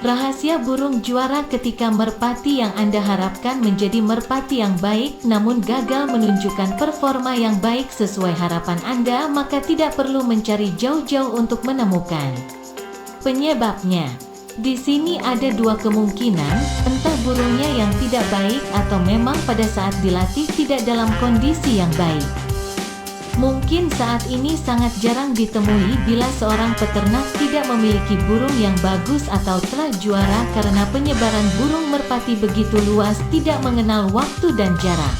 Rahasia burung juara ketika merpati yang Anda harapkan menjadi merpati yang baik namun gagal menunjukkan performa yang baik sesuai harapan Anda, maka tidak perlu mencari jauh-jauh untuk menemukan penyebabnya. Di sini ada dua kemungkinan, entah burungnya yang tidak baik atau memang pada saat dilatih tidak dalam kondisi yang baik. Mungkin saat ini sangat jarang ditemui bila seorang peternak tidak memiliki burung yang bagus atau telah juara karena penyebaran burung merpati begitu luas tidak mengenal waktu dan jarak.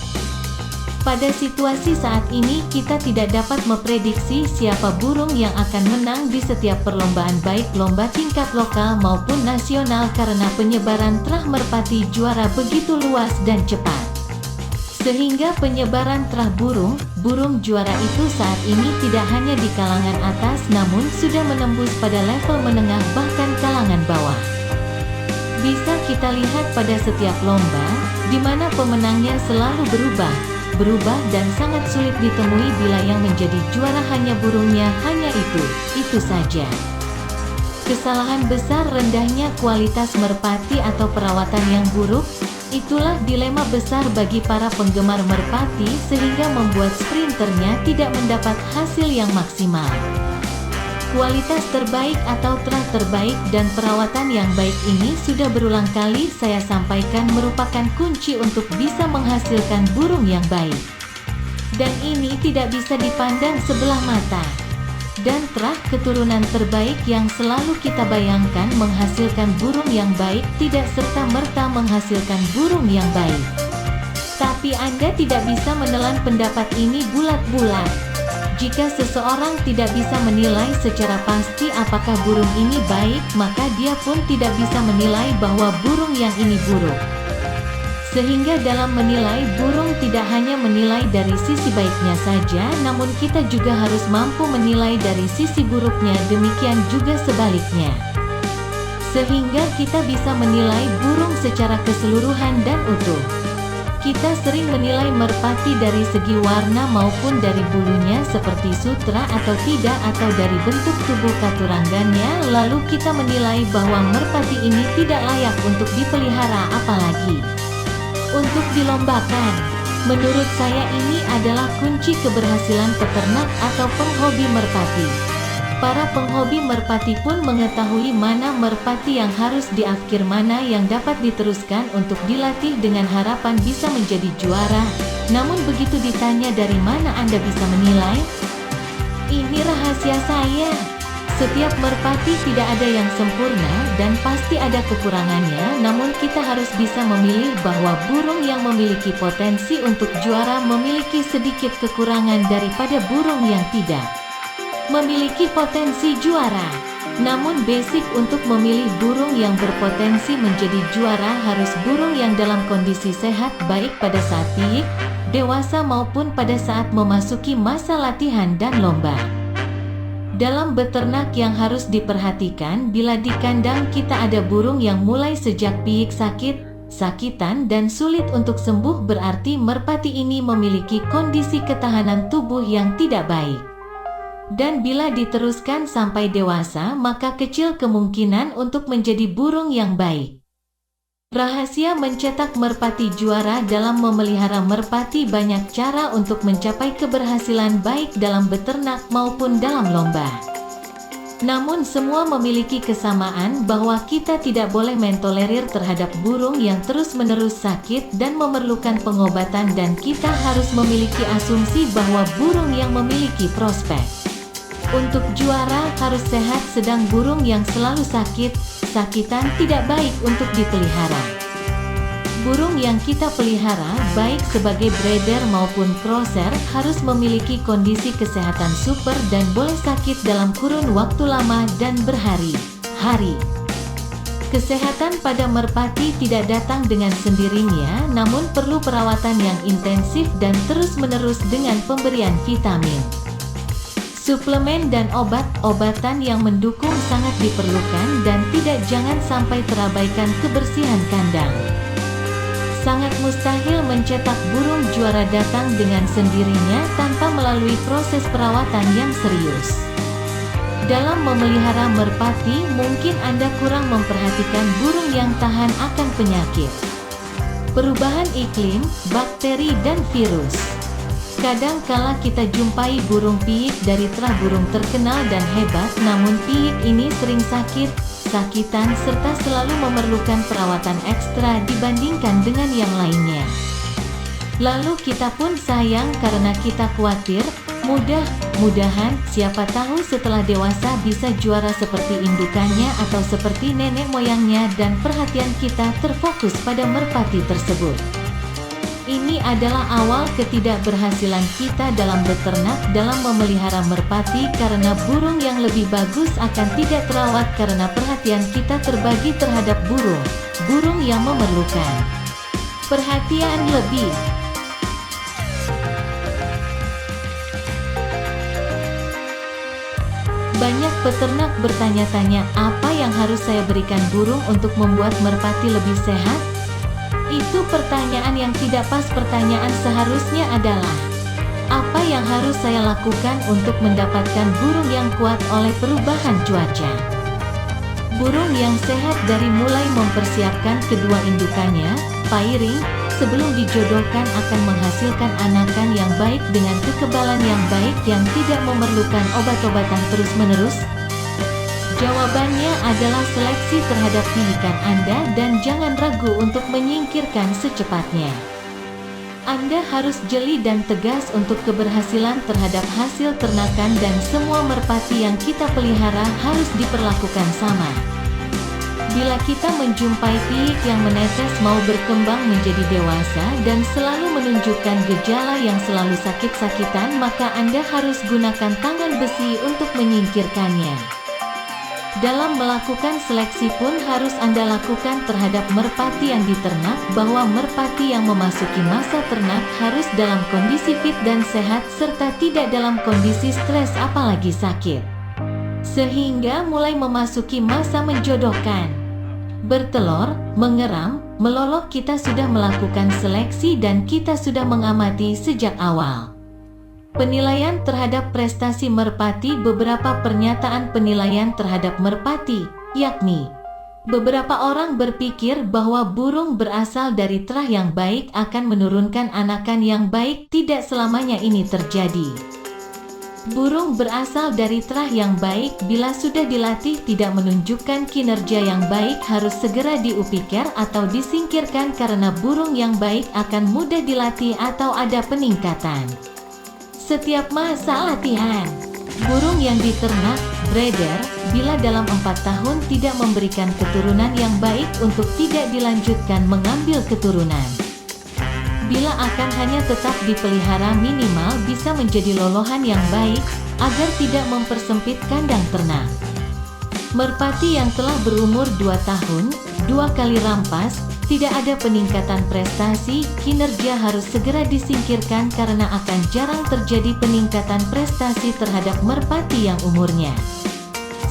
Pada situasi saat ini kita tidak dapat memprediksi siapa burung yang akan menang di setiap perlombaan baik lomba tingkat lokal maupun nasional karena penyebaran terah merpati juara begitu luas dan cepat. Sehingga penyebaran terah burung juara itu saat ini tidak hanya di kalangan atas namun sudah menembus pada level menengah bahkan kalangan bawah. Bisa kita lihat pada setiap lomba, di mana pemenangnya selalu berubah dan sangat sulit ditemui bila yang menjadi juara hanya burungnya hanya itu saja. Kesalahan besar rendahnya kualitas merpati atau perawatan yang buruk. Itulah dilema besar bagi para penggemar merpati sehingga membuat sprinternya tidak mendapat hasil yang maksimal. Kualitas terbaik atau terah terbaik dan perawatan yang baik ini sudah berulang kali saya sampaikan merupakan kunci untuk bisa menghasilkan burung yang baik. Dan ini tidak bisa dipandang sebelah mata. Dan terah keturunan terbaik yang selalu kita bayangkan menghasilkan burung yang baik tidak serta-merta menghasilkan burung yang baik. Tapi Anda tidak bisa menelan pendapat ini bulat-bulat. Jika seseorang tidak bisa menilai secara pasti apakah burung ini baik, maka dia pun tidak bisa menilai bahwa burung yang ini buruk. Sehingga dalam menilai burung tidak hanya menilai dari sisi baiknya saja, namun kita juga harus mampu menilai dari sisi buruknya, demikian juga sebaliknya. Sehingga kita bisa menilai burung secara keseluruhan dan utuh. Kita sering menilai merpati dari segi warna maupun dari bulunya seperti sutra atau tidak atau dari bentuk tubuh katurangannya, lalu kita menilai bahwa merpati ini tidak layak untuk dipelihara apalagi untuk dilombakan. Menurut saya ini adalah kunci keberhasilan peternak atau penghobi merpati. Para penghobi merpati pun mengetahui mana merpati yang harus diakhir, mana yang dapat diteruskan untuk dilatih dengan harapan bisa menjadi juara. Namun begitu ditanya dari mana Anda bisa menilai? Ini rahasia saya. Setiap merpati tidak ada yang sempurna dan pasti ada kekurangannya, namun kita harus bisa memilih bahwa burung yang memiliki potensi untuk juara memiliki sedikit kekurangan daripada burung yang tidak memiliki potensi juara. Namun basic untuk memilih burung yang berpotensi menjadi juara harus burung yang dalam kondisi sehat baik pada saat piik, dewasa maupun pada saat memasuki masa latihan dan lomba. Dalam beternak yang harus diperhatikan, bila di kandang kita ada burung yang mulai sejak piik sakitan dan sulit untuk sembuh, berarti merpati ini memiliki kondisi ketahanan tubuh yang tidak baik. Dan bila diteruskan sampai dewasa, maka kecil kemungkinan untuk menjadi burung yang baik. Rahasia mencetak merpati juara. Dalam memelihara merpati banyak cara untuk mencapai keberhasilan baik dalam beternak maupun dalam lomba. Namun semua memiliki kesamaan bahwa kita tidak boleh mentolerir terhadap burung yang terus-menerus sakit dan memerlukan pengobatan, dan kita harus memiliki asumsi bahwa burung yang memiliki prospek untuk juara harus sehat, sedang burung yang selalu sakitan tidak baik untuk dipelihara. Burung yang kita pelihara, baik sebagai breeder maupun crosser, harus memiliki kondisi kesehatan super dan boleh sakit dalam kurun waktu lama dan berhari-hari. Kesehatan pada merpati tidak datang dengan sendirinya, namun perlu perawatan yang intensif dan terus-menerus dengan pemberian vitamin, suplemen dan obat-obatan yang mendukung sangat diperlukan, dan jangan sampai terabaikan kebersihan kandang. Sangat mustahil mencetak burung juara datang dengan sendirinya tanpa melalui proses perawatan yang serius. Dalam memelihara merpati, mungkin Anda kurang memperhatikan burung yang tahan akan penyakit, perubahan iklim, bakteri dan virus. Kadang kala kita jumpai burung piyik dari terah burung terkenal dan hebat, namun piyik ini sering sakitan serta selalu memerlukan perawatan ekstra dibandingkan dengan yang lainnya. Lalu kita pun sayang karena kita khawatir, mudah-mudahan siapa tahu setelah dewasa bisa juara seperti indukannya atau seperti nenek moyangnya dan perhatian kita terfokus pada merpati tersebut. Ini adalah awal ketidakberhasilan kita dalam beternak, dalam memelihara merpati, karena burung yang lebih bagus akan tidak terawat karena perhatian kita terbagi terhadap burung yang memerlukan perhatian lebih. Banyak peternak bertanya-tanya, apa yang harus saya berikan burung untuk membuat merpati lebih sehat? Itu pertanyaan yang tidak pas. Pertanyaan seharusnya adalah, apa yang harus saya lakukan untuk mendapatkan burung yang kuat oleh perubahan cuaca? Burung yang sehat dari mulai mempersiapkan kedua indukannya, pairing, sebelum dijodohkan akan menghasilkan anakan yang baik dengan kekebalan yang baik yang tidak memerlukan obat-obatan terus-menerus. Jawabannya adalah seleksi terhadap pilihan Anda dan jangan ragu untuk menyingkirkan secepatnya. Anda harus jeli dan tegas untuk keberhasilan terhadap hasil ternakan dan semua merpati yang kita pelihara harus diperlakukan sama. Bila kita menjumpai piyik yang menetes mau berkembang menjadi dewasa dan selalu menunjukkan gejala yang selalu sakit-sakitan, maka Anda harus gunakan tangan besi untuk menyingkirkannya. Dalam melakukan seleksi pun harus Anda lakukan terhadap merpati yang diternak, bahwa merpati yang memasuki masa ternak harus dalam kondisi fit dan sehat serta tidak dalam kondisi stres apalagi sakit. Sehingga mulai memasuki masa menjodohkan, bertelur, mengeram, melolok, kita sudah melakukan seleksi dan kita sudah mengamati sejak awal. Penilaian terhadap prestasi merpati. Beberapa pernyataan penilaian terhadap merpati, yakni beberapa orang berpikir bahwa burung berasal dari terah yang baik akan menurunkan anakan yang baik. Tidak selamanya ini terjadi. Burung berasal dari terah yang baik bila sudah dilatih tidak menunjukkan kinerja yang baik harus segera diupikir atau disingkirkan karena burung yang baik akan mudah dilatih atau ada peningkatan setiap masa latihan. Burung yang diternak, breeder, bila dalam 4 tahun tidak memberikan keturunan yang baik untuk tidak dilanjutkan mengambil keturunan. Bila akan hanya tetap dipelihara, minimal bisa menjadi lolohan yang baik, agar tidak mempersempit kandang ternak. Merpati yang telah berumur 2 tahun, 2 kali rampas, tidak ada peningkatan prestasi, kinerja harus segera disingkirkan karena akan jarang terjadi peningkatan prestasi terhadap merpati yang umurnya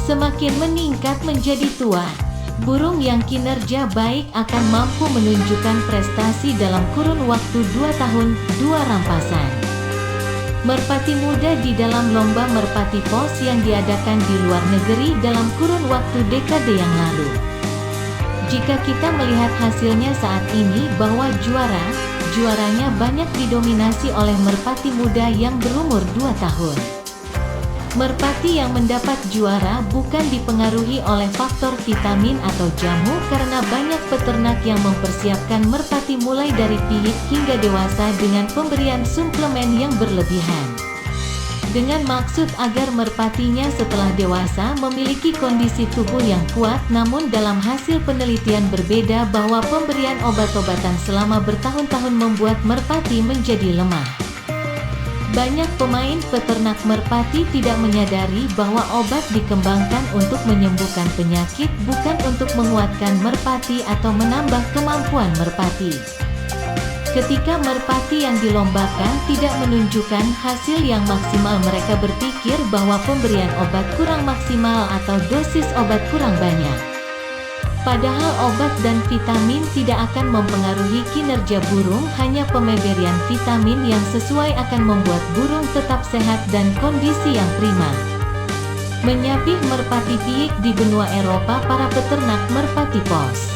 semakin meningkat menjadi tua. Burung yang kinerja baik akan mampu menunjukkan prestasi dalam kurun waktu 2 tahun, 2 rampasan. Merpati muda di dalam lomba merpati pos yang diadakan di luar negeri dalam kurun waktu dekade yang lalu. Jika kita melihat hasilnya saat ini, bahwa juaranya banyak didominasi oleh merpati muda yang berumur 2 tahun. Merpati yang mendapat juara bukan dipengaruhi oleh faktor vitamin atau jamu, karena banyak peternak yang mempersiapkan merpati mulai dari piyik hingga dewasa dengan pemberian suplemen yang berlebihan, dengan maksud agar merpatinya setelah dewasa memiliki kondisi tubuh yang kuat. Namun dalam hasil penelitian berbeda bahwa pemberian obat-obatan selama bertahun-tahun membuat merpati menjadi lemah. Banyak pemain peternak merpati tidak menyadari bahwa obat dikembangkan untuk menyembuhkan penyakit, bukan untuk menguatkan merpati atau menambah kemampuan merpati. Ketika merpati yang dilombakan tidak menunjukkan hasil yang maksimal, mereka berpikir bahwa pemberian obat kurang maksimal atau dosis obat kurang banyak. Padahal obat dan vitamin tidak akan mempengaruhi kinerja burung, hanya pemberian vitamin yang sesuai akan membuat burung tetap sehat dan kondisi yang prima. Menyapih merpati piik di benua Eropa. Para peternak merpati pos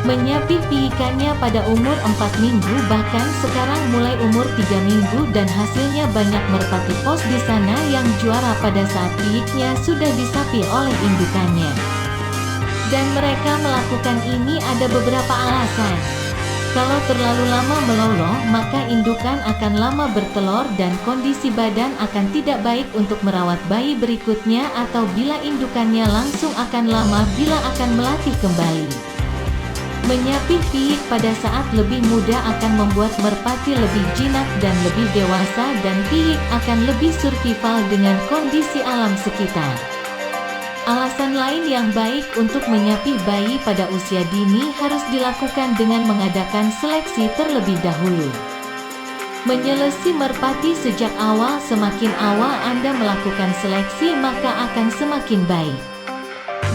menyapih piikannya pada umur 4 minggu, bahkan sekarang mulai umur 3 minggu, dan hasilnya banyak merpati pos di sana yang juara pada saat piiknya sudah disapi oleh indukannya. Dan mereka melakukan ini ada beberapa alasan. Kalau terlalu lama meloloh, maka indukan akan lama bertelur dan kondisi badan akan tidak baik untuk merawat bayi berikutnya, atau bila indukannya langsung akan lama bila akan melatih kembali. Menyapih piik pada saat lebih muda akan membuat merpati lebih jinak dan lebih dewasa, dan piik akan lebih survival dengan kondisi alam sekitar. Alasan lain yang baik untuk menyapih bayi pada usia dini harus dilakukan dengan mengadakan seleksi terlebih dahulu. Menyelesi merpati sejak awal. Semakin awal Anda melakukan seleksi, maka akan semakin baik.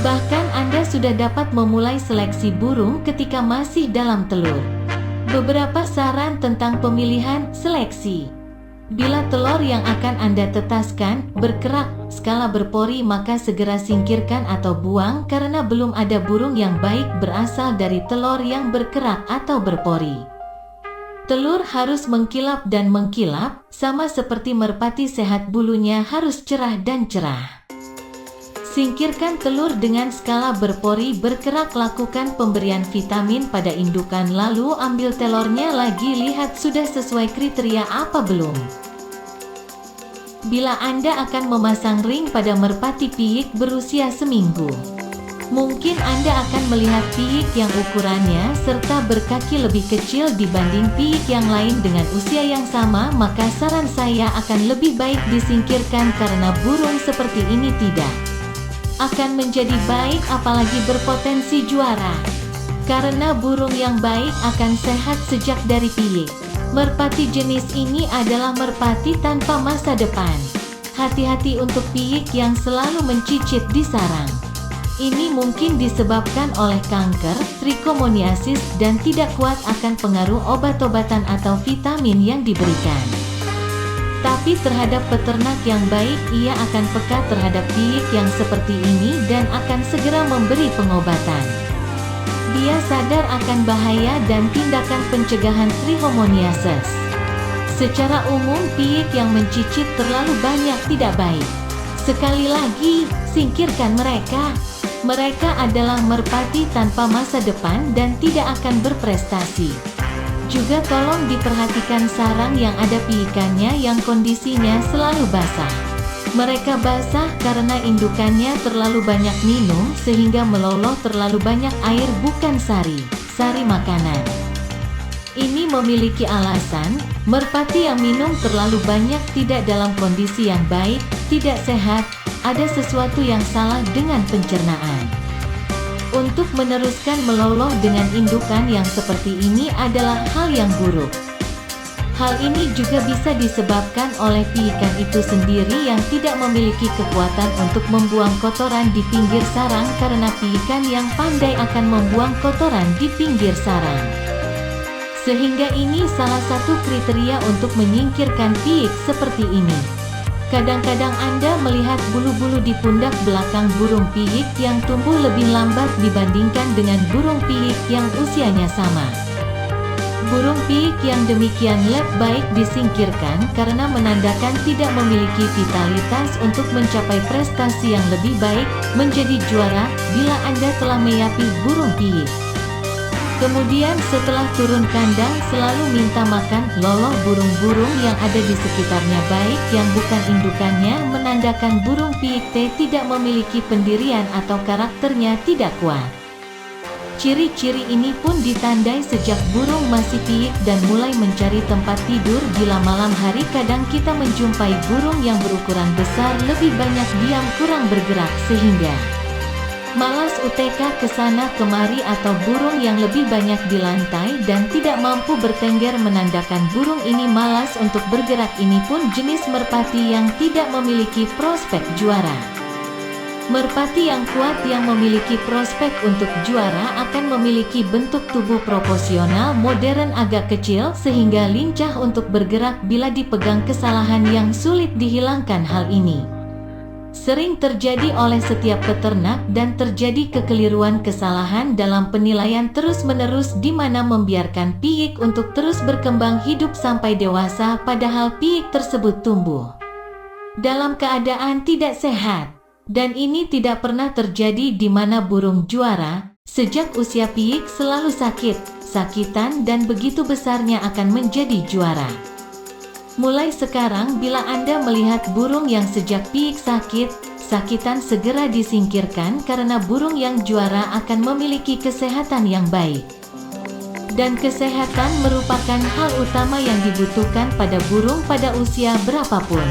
Bahkan Anda sudah dapat memulai seleksi burung ketika masih dalam telur. Beberapa saran tentang pemilihan seleksi. Bila telur yang akan Anda tetaskan berkerak skala berpori, maka segera singkirkan atau buang karena belum ada burung yang baik berasal dari telur yang berkerak atau berpori. Telur harus mengkilap dan mengkilap, sama seperti merpati sehat, bulunya harus cerah dan cerah. Singkirkan telur dengan skala berpori berkerak. Lakukan pemberian vitamin pada indukan, lalu ambil telurnya lagi, lihat sudah sesuai kriteria apa belum. Bila Anda akan memasang ring pada merpati piik berusia seminggu, mungkin Anda akan melihat piik yang ukurannya serta berkaki lebih kecil dibanding piik yang lain dengan usia yang sama, maka saran saya akan lebih baik disingkirkan karena burung seperti ini tidak akan menjadi baik apalagi berpotensi juara. Karena burung yang baik akan sehat sejak dari piik. Merpati jenis ini adalah merpati tanpa masa depan. Hati-hati untuk piik yang selalu mencicit di sarang. Ini mungkin disebabkan oleh kanker, trichomoniasis, dan tidak kuat akan pengaruh obat-obatan atau vitamin yang diberikan. Tapi terhadap peternak yang baik, ia akan peka terhadap piik yang seperti ini dan akan segera memberi pengobatan. Dia sadar akan bahaya dan tindakan pencegahan trichomoniasis. Secara umum, piik yang mencicit terlalu banyak tidak baik. Sekali lagi, singkirkan mereka. Mereka adalah merpati tanpa masa depan dan tidak akan berprestasi. Juga tolong diperhatikan sarang yang ada piikannya yang kondisinya selalu basah. Mereka basah karena indukannya terlalu banyak minum sehingga meloloh terlalu banyak air, bukan sari makanan. Ini memiliki alasan. Merpati yang minum terlalu banyak tidak dalam kondisi yang baik, tidak sehat, ada sesuatu yang salah dengan pencernaan. Untuk meneruskan meloloh dengan indukan yang seperti ini adalah hal yang buruk. Hal ini juga bisa disebabkan oleh piikan itu sendiri yang tidak memiliki kekuatan untuk membuang kotoran di pinggir sarang, karena piikan yang pandai akan membuang kotoran di pinggir sarang. Sehingga ini salah satu kriteria untuk menyingkirkan piik seperti ini. Kadang-kadang Anda melihat bulu-bulu di pundak belakang burung piik yang tumbuh lebih lambat dibandingkan dengan burung piik yang usianya sama. Burung piik yang demikian lebih baik disingkirkan karena menandakan tidak memiliki vitalitas untuk mencapai prestasi yang lebih baik, menjadi juara. Bila Anda telah menyapih burung piik, kemudian setelah turun kandang selalu minta makan, loloh burung-burung yang ada di sekitarnya baik yang bukan indukannya, menandakan burung piik tidak memiliki pendirian atau karakternya tidak kuat. Ciri-ciri ini pun ditandai sejak burung masih piik dan mulai mencari tempat tidur. Bila malam hari kadang kita menjumpai burung yang berukuran besar, lebih banyak diam, kurang bergerak sehingga malas UTK kesana kemari, atau burung yang lebih banyak di lantai dan tidak mampu bertengger, menandakan burung ini malas untuk bergerak. Ini pun jenis merpati yang tidak memiliki prospek juara. Merpati yang kuat yang memiliki prospek untuk juara akan memiliki bentuk tubuh proporsional modern, agak kecil sehingga lincah untuk bergerak bila dipegang. Kesalahan yang sulit dihilangkan hal ini. sering terjadi oleh setiap peternak dan terjadi kekeliruan kesalahan dalam penilaian terus-menerus di mana membiarkan piik untuk terus berkembang hidup sampai dewasa padahal piik tersebut tumbuh dalam keadaan tidak sehat. Dan ini tidak pernah terjadi di mana burung juara, sejak usia piik selalu sakitan dan begitu besarnya akan menjadi juara. Mulai sekarang bila Anda melihat burung yang sejak piik sakitan segera disingkirkan karena burung yang juara akan memiliki kesehatan yang baik. Dan kesehatan merupakan hal utama yang dibutuhkan pada burung pada usia berapapun.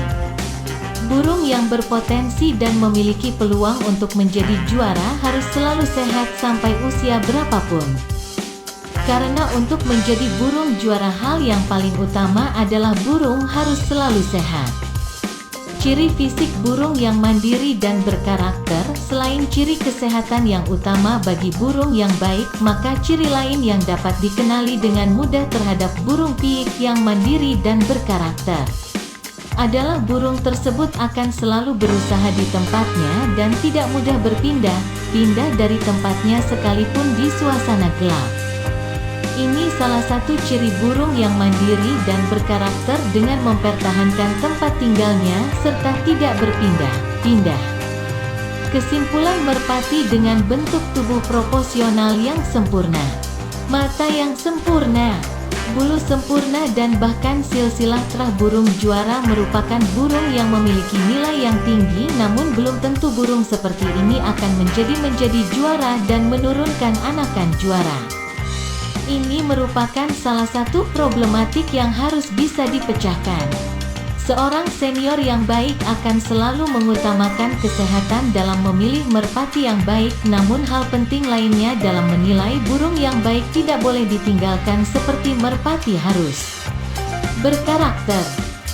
Burung yang berpotensi dan memiliki peluang untuk menjadi juara harus selalu sehat sampai usia berapapun. Karena untuk menjadi burung juara hal yang paling utama adalah burung harus selalu sehat. Ciri fisik burung yang mandiri dan berkarakter, selain ciri kesehatan yang utama bagi burung yang baik, maka ciri lain yang dapat dikenali dengan mudah terhadap burung piik yang mandiri dan berkarakter adalah burung tersebut akan selalu berusaha di tempatnya dan tidak mudah pindah dari tempatnya sekalipun di suasana gelap. Ini salah satu ciri burung yang mandiri dan berkarakter dengan mempertahankan tempat tinggalnya serta tidak berpindah-pindah. Kesimpulan merpati dengan bentuk tubuh proporsional yang sempurna, mata yang sempurna, bulu sempurna dan bahkan silsilah terah burung juara merupakan burung yang memiliki nilai yang tinggi, namun belum tentu burung seperti ini akan menjadi juara dan menurunkan anakan juara. Ini merupakan salah satu problematik yang harus bisa dipecahkan. Seorang senior yang baik akan selalu mengutamakan kesehatan dalam memilih merpati yang baik, namun hal penting lainnya dalam menilai burung yang baik tidak boleh ditinggalkan seperti merpati harus berkarakter,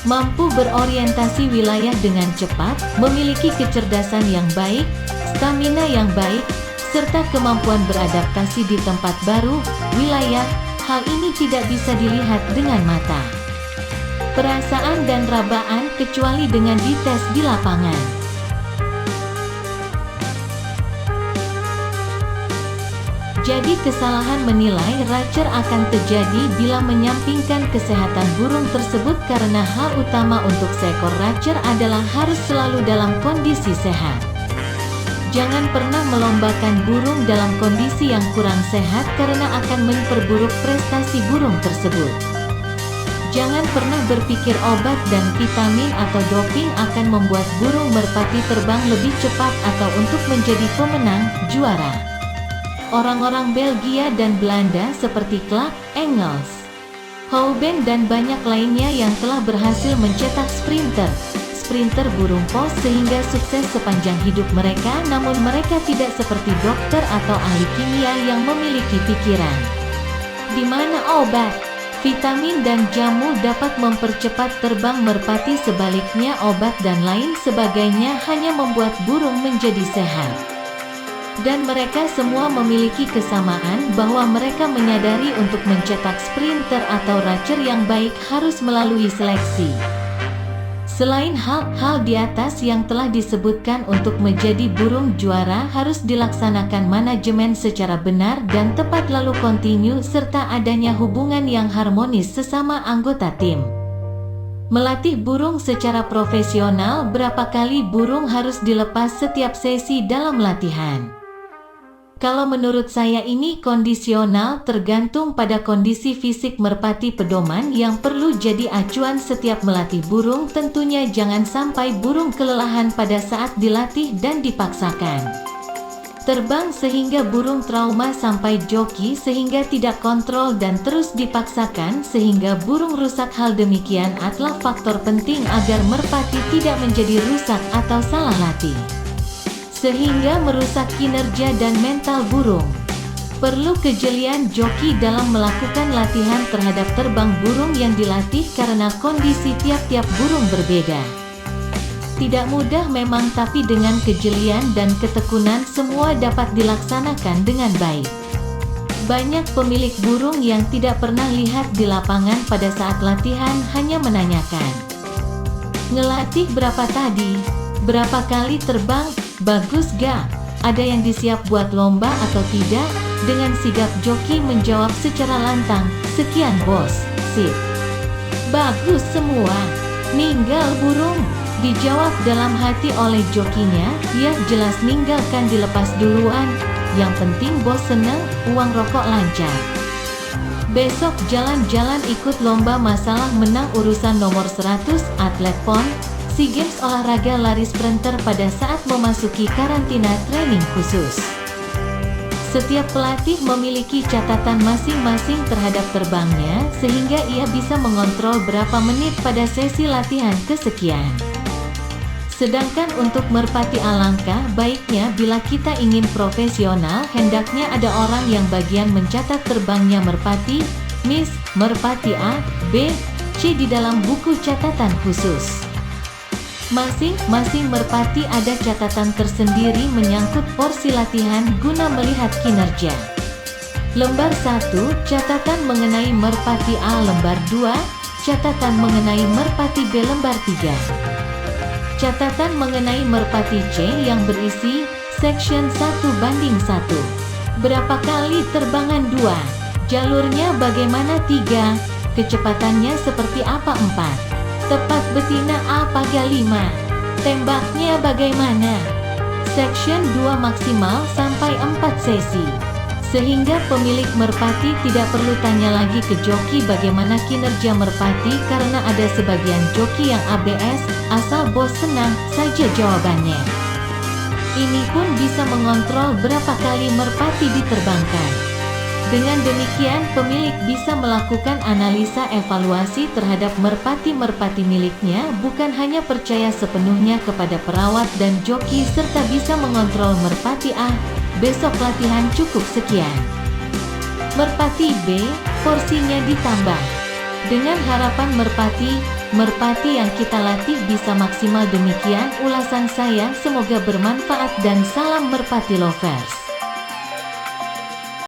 mampu berorientasi wilayah dengan cepat, memiliki kecerdasan yang baik, stamina yang baik, serta kemampuan beradaptasi di tempat baru, wilayah. Hal ini tidak bisa dilihat dengan mata, perasaan dan rabaan kecuali dengan dites di lapangan. Jadi kesalahan menilai racer akan terjadi bila menyampingkan kesehatan burung tersebut karena hal utama untuk seekor racer adalah harus selalu dalam kondisi sehat. Jangan pernah melombakan burung dalam kondisi yang kurang sehat karena akan memperburuk prestasi burung tersebut. Jangan pernah berpikir obat dan vitamin atau doping akan membuat burung merpati terbang lebih cepat atau untuk menjadi pemenang, juara. Orang-orang Belgia dan Belanda seperti Clark, Engels, Houben dan banyak lainnya yang telah berhasil mencetak sprinter burung pos sehingga sukses sepanjang hidup mereka, namun mereka tidak seperti dokter atau ahli kimia yang memiliki pikiran di mana obat, vitamin dan jamu dapat mempercepat terbang merpati. Sebaliknya obat dan lain sebagainya hanya membuat burung menjadi sehat. Dan mereka semua memiliki kesamaan bahwa mereka menyadari untuk mencetak sprinter atau racer yang baik harus melalui seleksi. Selain hal-hal di atas yang telah disebutkan, untuk menjadi burung juara harus dilaksanakan manajemen secara benar dan tepat, lalu kontinu serta adanya hubungan yang harmonis sesama anggota tim. Melatih burung secara profesional. Berapa kali burung harus dilepas setiap sesi dalam latihan? Kalau menurut saya ini kondisional, tergantung pada kondisi fisik merpati pedoman yang perlu jadi acuan setiap melatih burung. Tentunya jangan sampai burung kelelahan pada saat dilatih dan dipaksakan terbang sehingga burung trauma, sampai joki sehingga tidak kontrol dan terus dipaksakan sehingga burung rusak. Hal demikian adalah faktor penting agar merpati tidak menjadi rusak atau salah latih sehingga merusak kinerja dan mental burung. Perlu kejelian joki dalam melakukan latihan terhadap terbang burung yang dilatih karena kondisi tiap-tiap burung berbeda. Tidak mudah memang, tapi dengan kejelian dan ketekunan semua dapat dilaksanakan dengan baik. Banyak pemilik burung yang tidak pernah lihat di lapangan pada saat latihan hanya menanyakan, "Ngelatih berapa tadi?" Berapa kali terbang? Bagus gak? Ada yang disiap buat lomba atau tidak? Dengan sigap joki menjawab secara lantang, sekian bos, sip. Bagus semua. Ninggal burung? Dijawab dalam hati oleh jokinya, ya jelas ninggal kan dilepas duluan. Yang penting bos seneng, uang rokok lancar. Besok jalan-jalan ikut lomba masalah menang urusan nomor 100 atlet PON, SEA Games olahraga lari sprinter pada saat memasuki karantina training khusus. Setiap pelatih memiliki catatan masing-masing terhadap terbangnya, sehingga ia bisa mengontrol berapa menit pada sesi latihan kesekian. Sedangkan untuk merpati alangkah baiknya bila kita ingin profesional, hendaknya ada orang yang bagian mencatat terbangnya merpati, Miss, merpati A, B, C di dalam buku catatan khusus. Masing-masing merpati ada catatan tersendiri menyangkut porsi latihan guna melihat kinerja. Lembar 1, catatan mengenai merpati A. Lembar 2, catatan mengenai merpati B. Lembar 3. Catatan mengenai merpati C yang berisi section 1:1. Berapa kali terbangan 2? Jalurnya bagaimana 3? Kecepatannya seperti apa 4? Tepat betina apa 5? Tembaknya bagaimana? Section 2 maksimal sampai 4 sesi. Sehingga pemilik merpati tidak perlu tanya lagi ke joki bagaimana kinerja merpati karena ada sebagian joki yang ABS, asal bos senang saja jawabannya. Ini pun bisa mengontrol berapa kali merpati diterbangkan. Dengan demikian pemilik bisa melakukan analisa evaluasi terhadap merpati-merpati miliknya, bukan hanya percaya sepenuhnya kepada perawat dan joki serta bisa mengontrol merpati A. Besok latihan cukup sekian. Merpati B, porsinya ditambah. Dengan harapan merpati yang kita latih bisa maksimal. Demikian ulasan saya, semoga bermanfaat dan salam merpati lovers.